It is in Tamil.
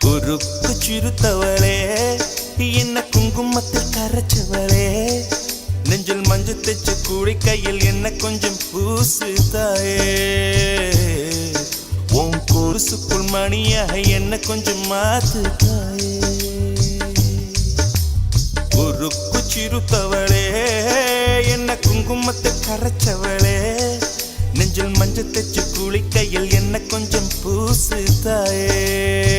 குறுக்கு சிறுத்தவளே என்ன குங்குமத்தில் கரைச்சவளே நெஞ்சில் மஞ்சள் தைச்ச கூடி கையில் என்ன கொஞ்சம் பூசு தாயே உன் கொலுசுக்குள் மணியாக என்ன கொஞ்சம் மாத்து தாயே குறுக்கு சிறுத்தவளே என்ன குங்குமத்தை கரைச்சவளே நெஞ்சில் மஞ்சள் தைச்சு குளிக்கையில் என்ன கொஞ்சம் பூசு தாயே